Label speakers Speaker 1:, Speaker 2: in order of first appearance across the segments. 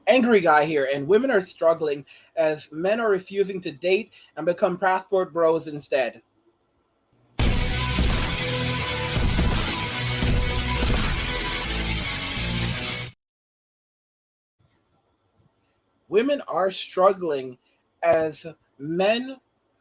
Speaker 1: Angry guy here, and women are struggling as men are refusing to date and become passport bros instead. Women are struggling as men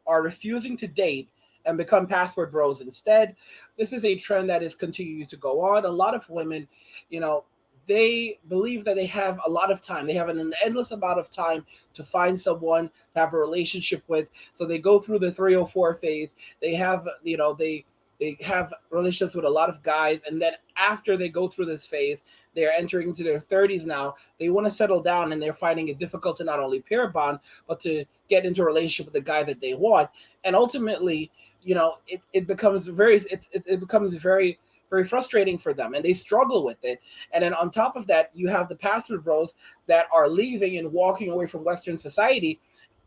Speaker 1: are refusing to date and become passport bros instead. This is a trend that is continuing to go on. A lot of women, you know, they believe that they have a lot of time. They have an endless amount of time to find someone to have a relationship with. So they go through the 304 phase. They have, they have relationships with a lot of guys, and then after they go through this phase, they're entering into their 30s now. They want to settle down, and they're finding it difficult to not only pair bond, but to get into a relationship with the guy that they want. And ultimately, it becomes it becomes very frustrating for them, and they struggle with it. And then on top of that, you have the pastor bros that are leaving and walking away from Western society,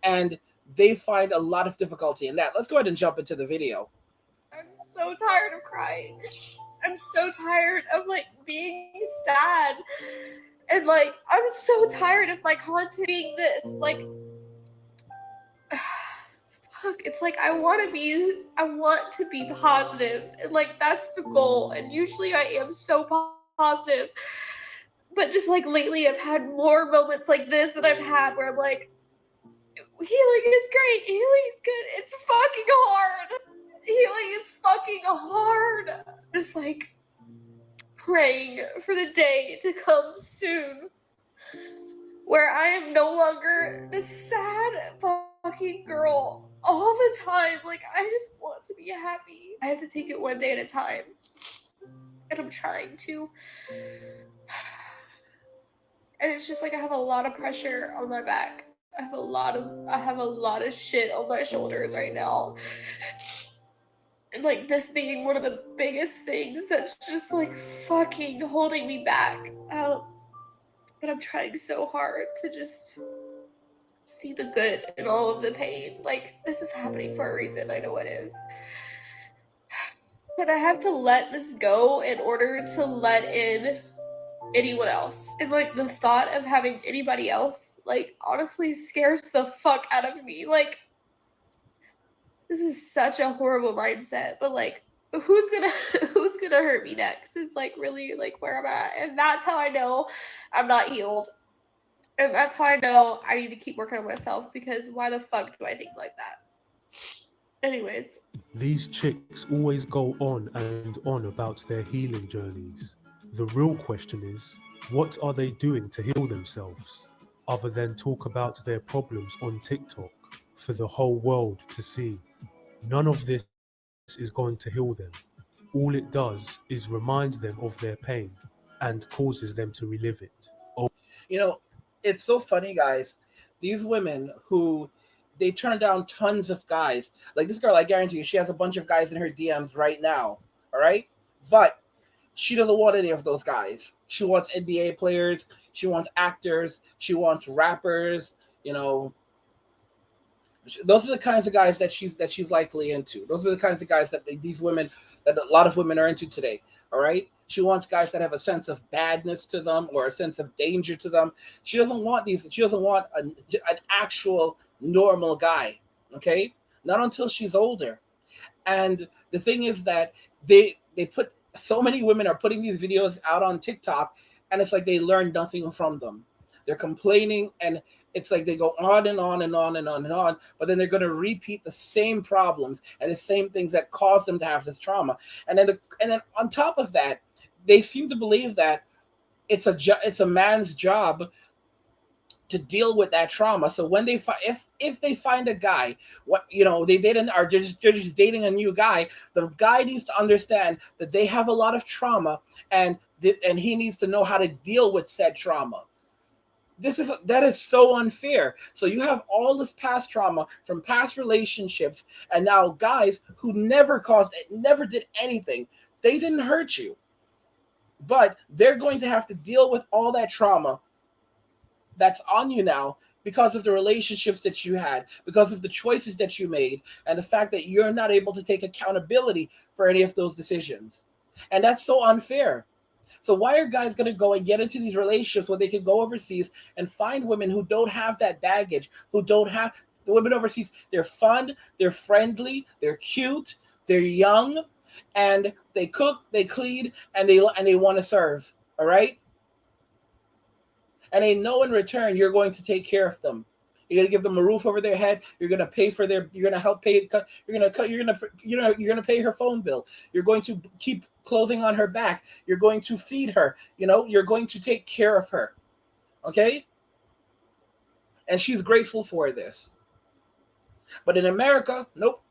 Speaker 1: and they find a lot of difficulty in that. Let's go ahead and jump into the video.
Speaker 2: I'm so tired of crying. I'm so tired of like being sad. And like I'm so tired of my content being this. Like fuck, it's like I want to be positive. And like that's the goal. And usually I am so positive. But just like lately I've had more moments like this that I've had where I'm like, healing is great, healing is good. It's fucking hard. Healing is fucking hard. Just like praying for the day to come soon where I am no longer this sad fucking girl all the time. Like, I just want to be happy. I have to take it one day at a time. And I'm trying to. And it's just like I have a lot of pressure on my back. I have a lot of shit on my shoulders right now. And like this being one of the biggest things that's just like fucking holding me back. But I'm trying so hard to just see the good in all of the pain. Like, this is happening for a reason. I know it is. But I have to let this go in order to let in anyone else. And like the thought of having anybody else, like, honestly scares the fuck out of me. Like, this is such a horrible mindset, but like who's gonna who's gonna hurt me next is like really like where I'm at. And that's how I know I'm not healed. And that's how I know I need to keep working on myself, because why the fuck do I think like that? Anyways.
Speaker 3: These chicks always go on and on about their healing journeys. The real question is, what are they doing to heal themselves, other than talk about their problems on TikTok for the whole world to see? None of this is going to heal them. All it does is remind them of their pain and causes them to relive it.
Speaker 1: You know, it's so funny, guys. These women who they turn down tons of guys. Like this girl, I guarantee you, she has a bunch of guys in her DMs right now. All right, but she doesn't want any of those guys. She wants NBA players. She wants actors. She wants rappers. You know, those are the kinds of guys that she's likely into. Those are the kinds of guys that these women that a lot of women are into today. All right. She wants guys that have a sense of badness to them or a sense of danger to them. She doesn't want these. She doesn't want an actual normal guy. Okay, not until she's older. And the thing is that they put so many women are putting these videos out on TikTok, and it's like they learn nothing from them. They're complaining, and it's like they go on and on and on and on and on, but then they're going to repeat the same problems and the same things that caused them to have this trauma. And then on top of that, they seem to believe that it's a man's job to deal with that trauma. So when they if they find a guy, what they didn't are they're just dating a new guy, the guy needs to understand that they have a lot of trauma, and and he needs to know how to deal with said trauma. That is so unfair. So you have all this past trauma from past relationships, and now guys who never did anything. They didn't hurt you, but they're going to have to deal with all that trauma that's on you now because of the relationships that you had, because of the choices that you made, and the fact that you're not able to take accountability for any of those decisions. And that's so unfair. So why are guys going to go and get into these relationships when they can go overseas and find women who don't have that baggage, who don't have the women overseas? They're fun, they're friendly, they're cute, they're young, and they cook, they clean, and they want to serve. All right, and they know in return you're going to take care of them. You're gonna give them a roof over their head. You're gonna pay for their. You're gonna help pay. You're gonna cut. You're gonna pay her phone bill. You're going to keep clothing on her back. You're going to feed her. You're going to take care of her. Okay. And she's grateful for this. But in America, nope.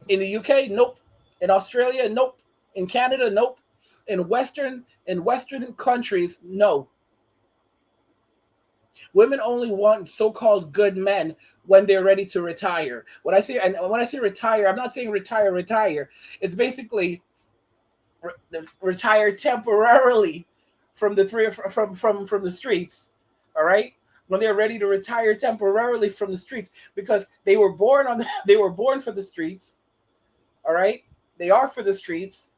Speaker 1: In the UK, nope. In Australia, nope. In Canada, nope. In Western countries, no. Women only want so-called good men when they're ready to retire. When I say retire, I'm not saying retire. It's basically retire temporarily from the from the streets. All right, when they're ready to retire temporarily from the streets, because they were born for the streets. All right, they are for the streets,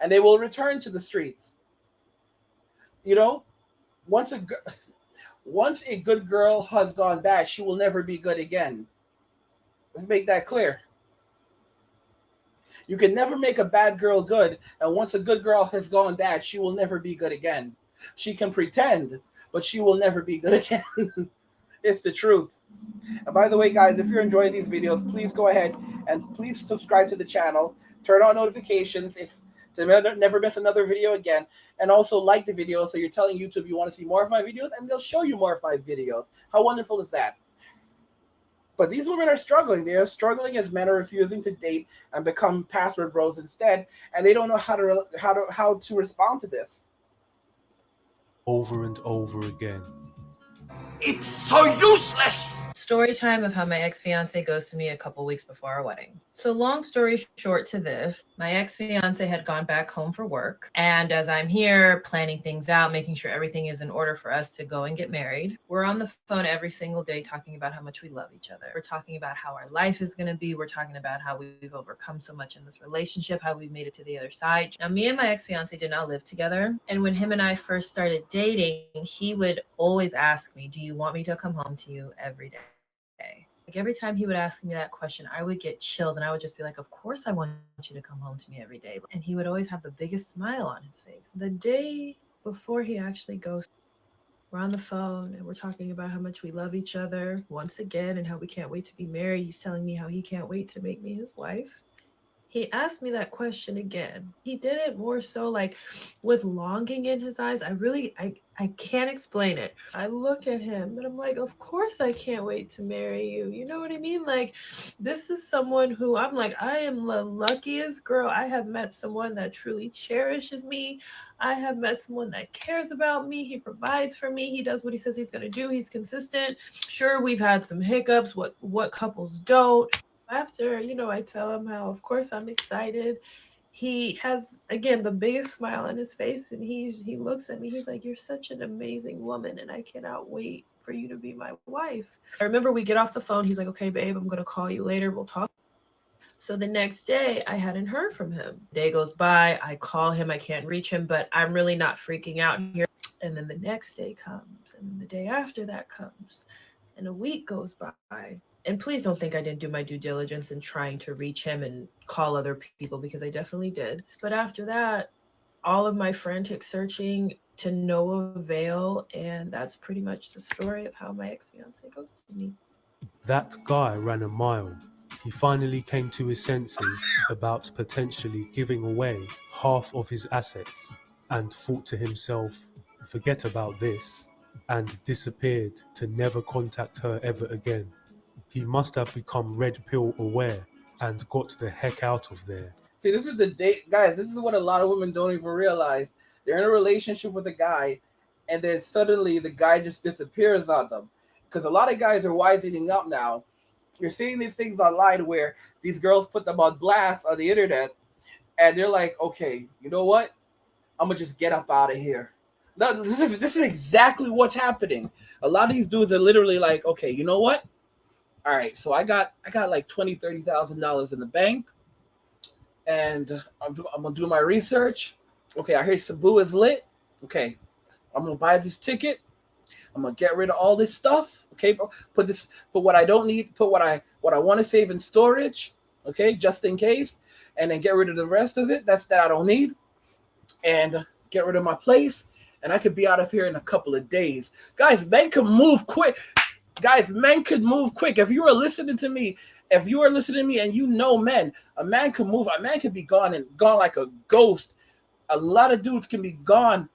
Speaker 1: and they will return to the streets. Once a good girl has gone bad, she will never be good again. Let's make that clear. You can never make a bad girl good, and once a good girl has gone bad, she will never be good again. She can pretend, but she will never be good again. It's the truth. And by the way, guys, if you're enjoying these videos, please go ahead and please subscribe to the channel. Turn on notifications to never miss another video again. And also like the video so you're telling YouTube you want to see more of my videos, and they'll show you more of my videos. How wonderful is that? But these women are struggling. They are struggling as men are refusing to date and become password bros instead, and they don't know how to respond to this.
Speaker 3: Over and over again.
Speaker 4: It's so useless!
Speaker 5: Story time of how my ex-fiance ghosted me a couple weeks before our wedding. So long story short to this, my ex-fiance had gone back home for work. And as I'm here planning things out, making sure everything is in order for us to go and get married, we're on the phone every single day talking about how much we love each other. We're talking about how our life is going to be. We're talking about how we've overcome so much in this relationship, how we've made it to the other side. Now, me and my ex-fiance did not live together. And when him and I first started dating, he would always ask me, do you want me to come home to you every day? Like every time he would ask me that question, I would get chills and I would just be like, of course I want you to come home to me every day. And he would always have the biggest smile on his face. The day before he actually goes, we're on the phone and we're talking about how much we love each other once again and how we can't wait to be married. He's telling me how he can't wait to make me his wife. He asked me that question again. He did it more so like with longing in his eyes. I can't explain it. I look at him and I'm like, of course I can't wait to marry you. You know what I mean? Like, this is someone who I'm like, I am the luckiest girl. I have met someone that truly cherishes me. I have met someone that cares about me. He provides for me. He does what he says he's going to do. He's consistent. Sure, we've had some hiccups, what couples don't. After, I tell him how, of course, I'm excited. He has, again, the biggest smile on his face, and he looks at me. He's like, you're such an amazing woman, and I cannot wait for you to be my wife. I remember we get off the phone. He's like, okay, babe, I'm going to call you later. We'll talk. So the next day, I hadn't heard from him. Day goes by. I call him. I can't reach him, but I'm really not freaking out here. And then the next day comes, and then the day after that comes, and a week goes by. And please don't think I didn't do my due diligence in trying to reach him and call other people, because I definitely did. But after that, all of my frantic searching to no avail. And that's pretty much the story of how my ex-fiance ghosted me.
Speaker 3: That guy ran a mile. He finally came to his senses about potentially giving away half of his assets and thought to himself, forget about this, and disappeared to never contact her ever again. He must have become red pill aware and got the heck out of there.
Speaker 1: See, this is the date, guys. This is what a lot of women don't even realize. They're in a relationship with a guy, and then suddenly the guy just disappears on them. Because a lot of guys are wisening up now. You're seeing these things online where these girls put them on blast on the internet, and they're like, okay, you know what? I'm gonna just get up out of here. No, this is exactly what's happening. A lot of these dudes are literally like, okay, you know what? All right, so I got like $20,000-$30,000 in the bank, and I'm gonna do my research. Okay, I hear Cebu is lit. Okay, I'm gonna buy this ticket. I'm gonna get rid of all this stuff. Okay, put what I don't need, put what I want to save in storage. Okay, just in case, and then get rid of the rest of it. That I don't need, and get rid of my place. And I could be out of here in a couple of days. Guys, men can move quick. Guys, men could move quick. If you are listening to me, and you know men, a man could move. A man could be gone like a ghost. A lot of dudes can be gone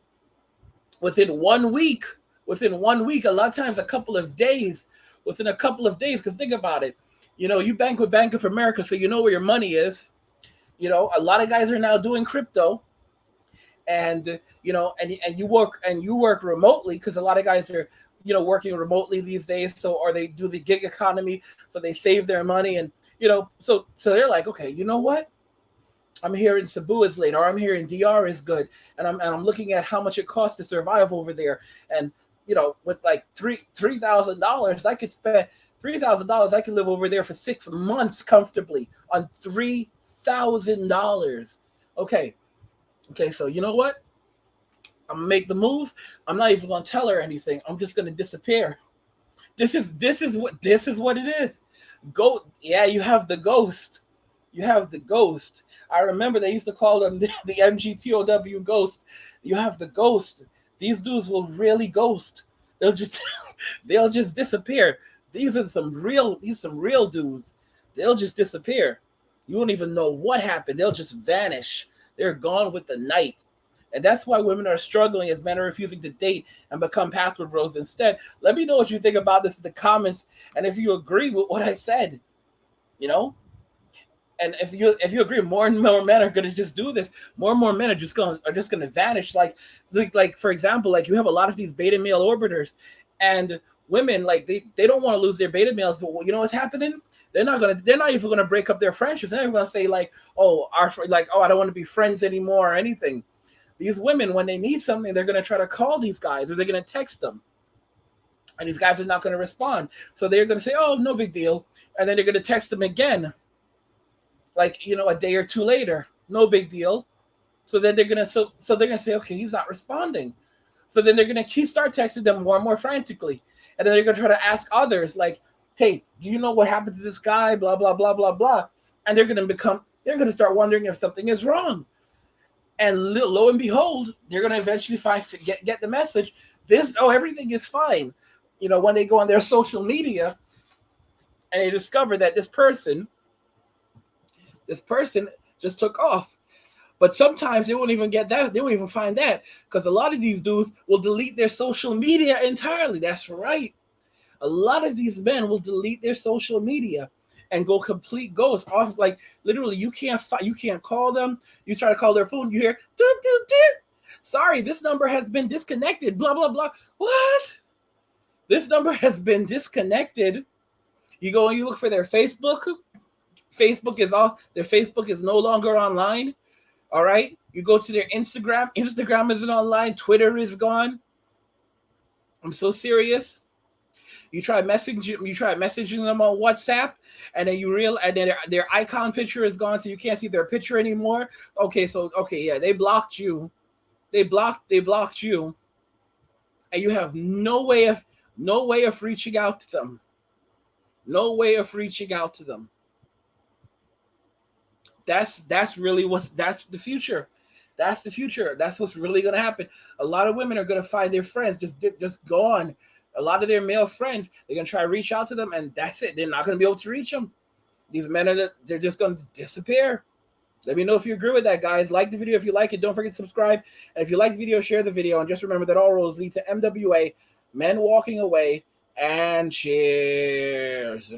Speaker 1: within 1 week. Within 1 week, a lot of times a couple of days. Within a couple of days, because think about it. You bank with Bank of America, so you know where your money is. A lot of guys are now doing crypto, and and you work remotely, because a lot of guys are working remotely these days. So, or they do the gig economy, so they save their money, and so they're like, okay, you know what? I'm here in Cebu is late, or I'm here in DR is good, and I'm looking at how much it costs to survive over there, and with like $3,000, I could spend $3,000. I could live over there for 6 months comfortably on $3,000. Okay, so you know what? I'm gonna make the move. I'm not even gonna tell her anything. I'm just gonna disappear. This is what it is. Go, yeah, you have the ghost. You have the ghost. I remember they used to call them the MGTOW ghost. You have the ghost. These dudes will really ghost. They'll just disappear. These are some real dudes. They'll just disappear. You won't even know what happened. They'll just vanish. They're gone with the night. And that's why women are struggling, as men are refusing to date and become password bros instead. Let me know what you think about this in the comments, and if you agree with what I said. And if you agree, more and more men are going to just do this. More and more men are just going to vanish. Like for example, like you have a lot of these beta male orbiters, and women, like they don't want to lose their beta males, but you know what's happening? They're not even gonna break up their friendships. They're not even gonna say like, I don't want to be friends anymore or anything. These women, when they need something, they're gonna try to call these guys, or they're gonna text them. And these guys are not going to respond. So they're going to say, oh, no big deal. And then they're going to text them again, like, a day or two later. No big deal. So then they're going to say, okay, he's not responding. So then they're going to start texting them more and more frantically. And then they're going to try to ask others, like, hey, do you know what happened to this guy? Blah, blah, blah, blah, blah. And they're going to start wondering if something is wrong. And lo and behold, they're going to eventually get the message. Everything is fine. When they go on their social media and they discover that this person just took off. But sometimes they won't even get that. They won't even find that, because a lot of these dudes will delete their social media entirely. That's right. A lot of these men will delete their social media and go complete ghost off. Like literally, you can't call them. You try to call their phone, you hear, doot, doot, doot. Sorry, this number has been disconnected. Blah, blah, blah. What? This number has been disconnected. You go and you look for their Facebook. Their Facebook is no longer online. All right. You go to their Instagram. Instagram isn't online. Twitter is gone. I'm so serious. You try messaging them on WhatsApp, and then their icon picture is gone, so you can't see their picture anymore. Okay, yeah, they blocked you. They blocked you, and you have no way of reaching out to them. No way of reaching out to them. That's the future. That's the future. That's what's really going to happen. A lot of women are going to find their friends just gone. A lot of their male friends, they're going to try to reach out to them, and that's it. They're not going to be able to reach them. These men they're just going to disappear. Let me know if you agree with that, guys. Like the video if you like it. Don't forget to subscribe. And if you like the video, share the video. And just remember that all roads lead to MWA, men walking away, and cheers.